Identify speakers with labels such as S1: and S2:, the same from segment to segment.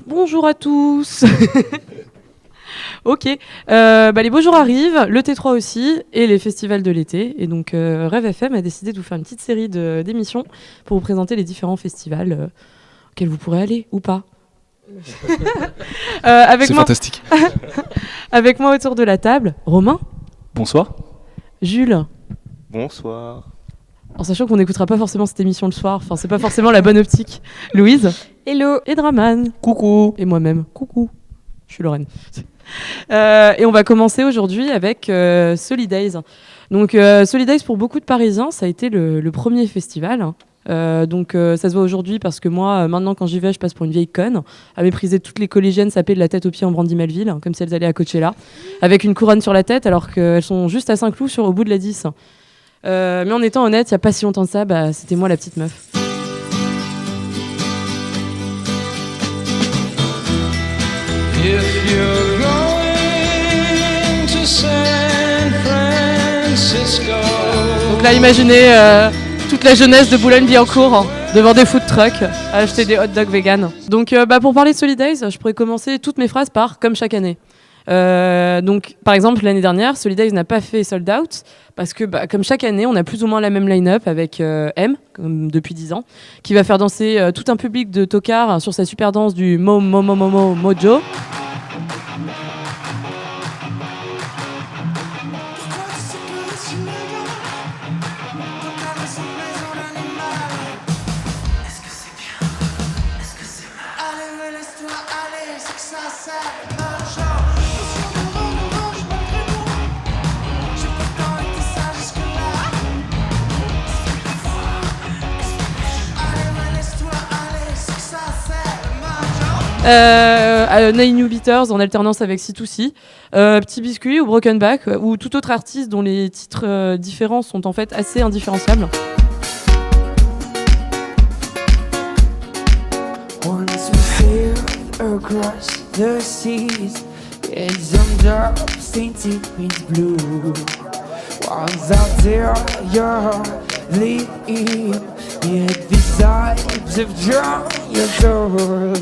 S1: Bonjour à tous. Ok, les beaux jours arrivent, le T3 aussi, et les festivals de l'été. Et donc Rêve FM a décidé de vous faire une petite série d'émissions pour vous présenter les différents festivals auxquels vous pourrez aller ou pas.
S2: C'est fantastique.
S1: Avec moi autour de la table, Romain.
S2: Bonsoir.
S1: Jules.
S3: Bonsoir.
S1: En sachant qu'on n'écoutera pas forcément cette émission le soir, enfin c'est pas forcément la bonne optique. Louise.
S4: Hello.
S1: Et Draman.
S2: Coucou.
S1: Et moi-même. Coucou. Je suis Lorraine. Et on va commencer aujourd'hui avec Solidays. Donc Solidays, pour beaucoup de Parisiens, ça a été le premier festival. Ça se voit aujourd'hui parce que moi, maintenant quand j'y vais, je passe pour une vieille conne à mépriser toutes les collégiennes sapées de la tête aux pieds en Brandy Melville, comme si elles allaient à Coachella, avec une couronne sur la tête alors qu'elles sont juste à Saint-Cloud au bout de la 10. Mais en étant honnête, il n'y a pas si longtemps de ça, c'était moi la petite meuf.
S5: If you're going to San Francisco.
S1: Donc là, imaginez toute la jeunesse de Boulogne-Billancourt devant des food trucks à acheter des hot dogs vegan. Donc pour parler de Solidays, je pourrais commencer toutes mes phrases par « comme chaque année ». Donc par exemple l'année dernière Solidays n'a pas fait sold out parce que comme chaque année on a plus ou moins la même line-up avec M comme depuis 10 ans qui va faire danser tout un public de tocards sur sa super danse du Mojo. Nine New Beaters en alternance avec C2C, Petit Biscuit ou Broken Back ou tout autre artiste dont les titres différents sont en fait assez indifférenciables.
S6: Once we sailed across the seas in some dark sainted winds blue. Once out there you're leave, yet these vibes have drawn your soul.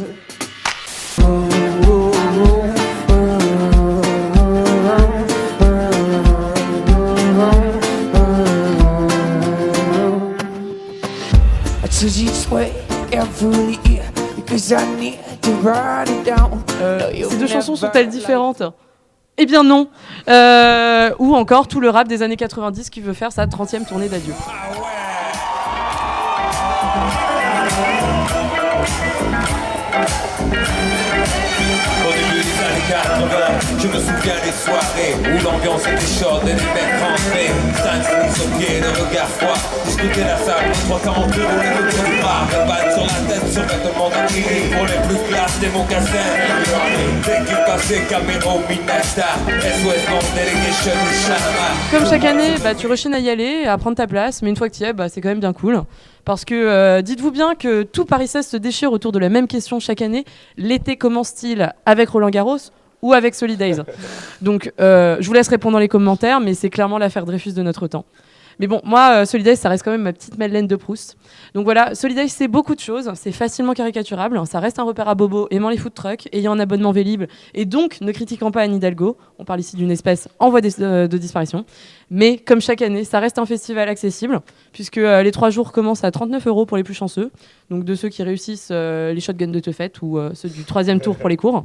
S1: Ces deux chansons sont-elles différentes ? Eh bien non. Ou encore tout le rap des années 90 qui veut faire sa 30e tournée d'adieu.
S7: Je me souviens des soirées où l'ambiance était chaude et les mecs rentraient. Saint-Denis au pied, le regard froid. Discuter la salle, 3,42 pour les deux trous noirs. Le ban sur la tête, sur vêtements d'acrylique pour les plus classes des mocassins. Dès qu'il passait, Camero, Minesta, SOS Bank Delegation, Chanama.
S1: Comme chaque année, tu rechines à y aller, à prendre ta place, mais une fois que tu y es, c'est quand même bien cool. Parce que dites-vous bien que tout Paris 16 se déchire autour de la même question chaque année. L'été commence-t-il avec Roland Garros ou avec Solidays? Donc je vous laisse répondre dans les commentaires, mais c'est clairement l'affaire Dreyfus de notre temps. Mais bon, moi, Solidays, ça reste quand même ma petite Madeleine de Proust. Donc voilà, Solidays, c'est beaucoup de choses, c'est facilement caricaturable, ça reste un repère à bobo aimant les food trucks, ayant un abonnement Vélib, et donc ne critiquant pas Anne Hidalgo. On parle ici d'une espèce en voie de disparition. Mais comme chaque année, ça reste un festival accessible, puisque les 3 jours commencent à 39 € pour les plus chanceux, donc de ceux qui réussissent les shotguns de Teufette ou ceux du 3e tour pour les cours.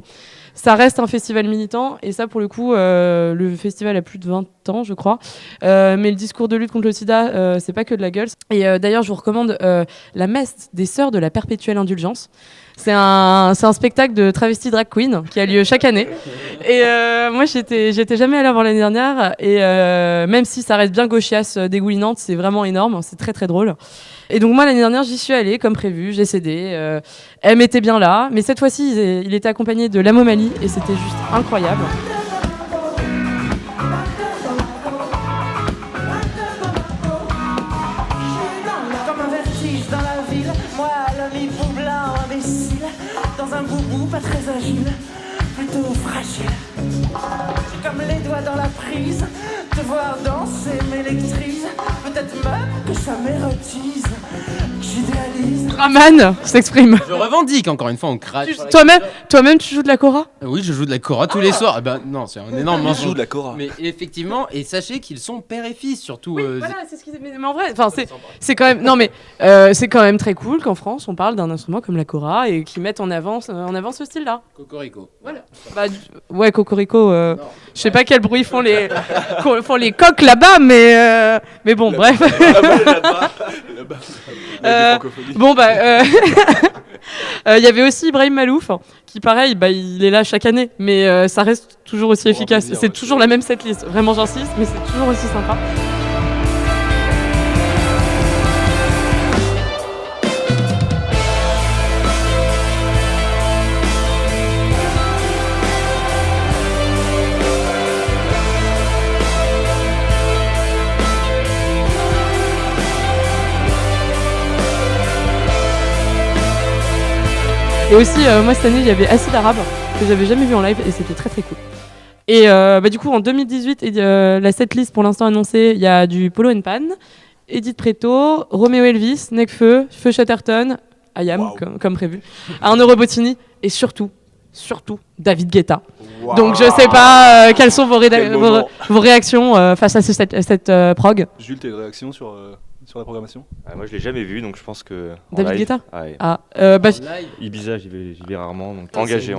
S1: Ça reste un festival militant, et ça, pour le coup, le festival a plus de 20 ans, je crois. Mais le discours de lutte contre le sida, c'est pas que de la gueule. Et d'ailleurs, je vous recommande la messe des sœurs de la perpétuelle indulgence. C'est un spectacle de travesti drag queen qui a lieu chaque année. Et moi, j'étais jamais allée avant l'année dernière. Et même si ça reste bien gauchiasse, dégoulinante, c'est vraiment énorme. C'est très, très drôle. Et donc moi, l'année dernière, j'y suis allée, comme prévu. J'ai cédé. Elle m'était bien là. Mais cette fois-ci, il était accompagné de Lamo Mali. Et c'était juste incroyable.
S6: Comme un vertige dans la ville, moi l'ami Poublan, imbécile, dans un boubou pas très agile, plutôt fragile. J'ai comme les doigts dans la prise, te voir danser m'électrise, peut-être même que ça m'érotise. que j'idéalise.
S1: Raman s'exprime.
S2: Je revendique, encore une fois, on crache.
S1: Toi-même, tu joues de la kora?
S2: Oui, je joue de la kora tous les soirs. Eh ben non, c'est un énorme
S3: Il
S2: mensonge.
S3: joue de la Cora.
S2: Mais effectivement, et sachez qu'ils sont père et fils, surtout.
S1: Voilà, c'est ce qu'ils mais en vrai, enfin c'est quand même c'est quand même très cool qu'en France on parle d'un instrument comme la kora et qu'ils mettent en avant ce style-là.
S2: Cocorico.
S1: Voilà. Ouais, cocorico. Je sais pas quel bruit font les coqs là-bas, mais bon, bref. Bon il y avait aussi Ibrahim Malouf qui pareil il est là chaque année mais ça reste toujours aussi efficace.
S3: plaisir,
S1: C'est toujours la même setlist. Vraiment j'insiste mais c'est toujours aussi sympa. Et aussi, moi cette année, il y avait Acid Arabe, que j'avais jamais vu en live, et c'était très très cool. Et du coup, en 2018, la setlist pour l'instant annoncée, il y a du Polo and Pan, Edith Preto, Romeo Elvis, Nekfeu, Feu Chatterton, Ayam, comme prévu, Arnaud Robotini, et surtout, David Guetta.
S3: Wow.
S1: Donc je sais pas quelles sont vos
S3: moment.
S1: réactions face à cette prog.
S3: Jules, tes réactions sur la programmation?
S4: Moi je l'ai jamais vu donc je pense que. en
S1: David
S4: live-
S1: Guetta
S4: Ah, ouais.
S1: Ibiza,
S4: Ibiza j'y vais rarement donc engagé.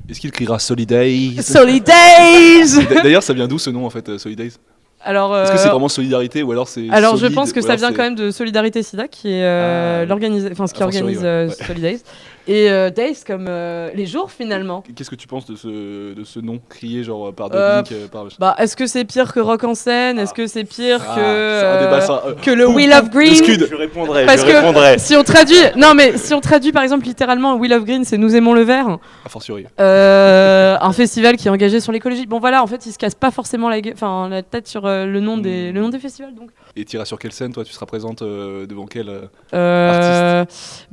S3: Est-ce qu'il criera Solidays?
S1: Solidays.
S3: D'ailleurs, ça vient d'où ce nom en fait, Solidays?
S1: Alors,
S3: Est-ce que c'est vraiment solidarité ou alors c'est.
S1: alors je
S3: solide,
S1: pense que
S3: ou
S1: ça
S3: alors
S1: vient
S3: c'est-
S1: quand même de Solidarité SIDA qui est
S3: Ah,
S1: qui organise
S3: ouais.
S1: Solidays. Et Days comme les jours finalement.
S3: Qu'est-ce que tu penses de ce nom crié genre par
S1: Euh,
S3: Dominique par...
S1: Est-ce que c'est pire que Rock en scène? Est-ce que c'est pire
S3: c'est un débat, ça,
S1: que le Wheel of Green?
S3: Scud.
S4: Je répondrai.
S1: Parce
S4: je
S1: que
S4: répondrai.
S1: si on traduit par exemple littéralement Wheel of Green, c'est Nous aimons le vert.
S3: A fortiori.
S1: Un festival qui est engagé sur l'écologie. Bon voilà, en fait, ils se cassent pas forcément la tête sur le nom des festivals donc.
S3: Et tu iras sur quelle scène toi? Tu seras présente devant quel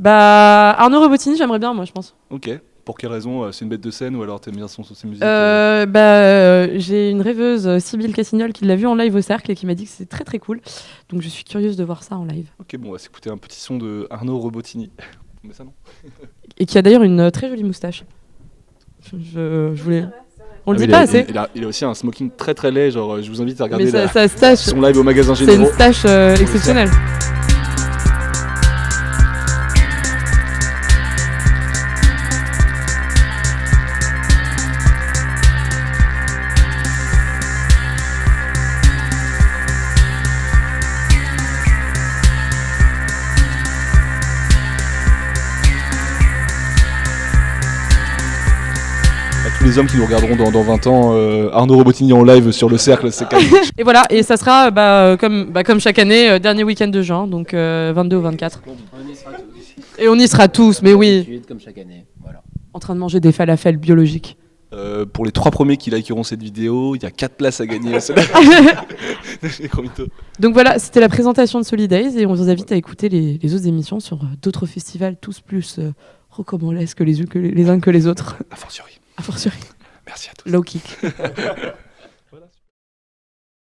S1: Arnaud Robotini, j'aimerais bien moi, je pense.
S3: Ok. Pour quelle raison? C'est une bête de scène ou alors t'aimes bien ses musiques?
S1: J'ai une rêveuse, Sybille Cassignol, qui l'a vu en live au Cercle et qui m'a dit que c'est très très cool. Donc je suis curieuse de voir ça en live.
S3: Ok, bon, on va s'écouter un petit son de Arnaud Robotini. On met ça, non?
S1: Et qui a d'ailleurs une très jolie moustache. Je voulais. On le
S3: Ah,
S1: dit
S3: mais
S1: pas assez.
S3: il a aussi un smoking très très laid, genre je vous invite à regarder
S1: Mais sa stache,
S3: son live au magasin
S1: c'est une
S3: Généraux.
S1: stache exceptionnelle.
S3: À tous les hommes qui nous regarderont dans 20 ans, Arnaud Robotini en live sur le Cercle, c'est quand même...
S1: Et voilà, et ça sera comme chaque année, dernier week-end de juin, donc 22 au 24. Et on y sera tous, mais oui.
S2: Comme chaque année. Voilà.
S1: En train de manger des falafels biologiques.
S3: Pour les 3 premiers qui likeront cette vidéo, il y a 4 places à gagner. Gros mytho.
S1: Donc voilà, c'était la présentation de Solidays et on vous invite à écouter les autres émissions sur d'autres festivals, tous plus recommandables que les uns que les autres.
S3: A fortiori.
S1: A fortiori.
S3: Merci à tous.
S1: Low kick.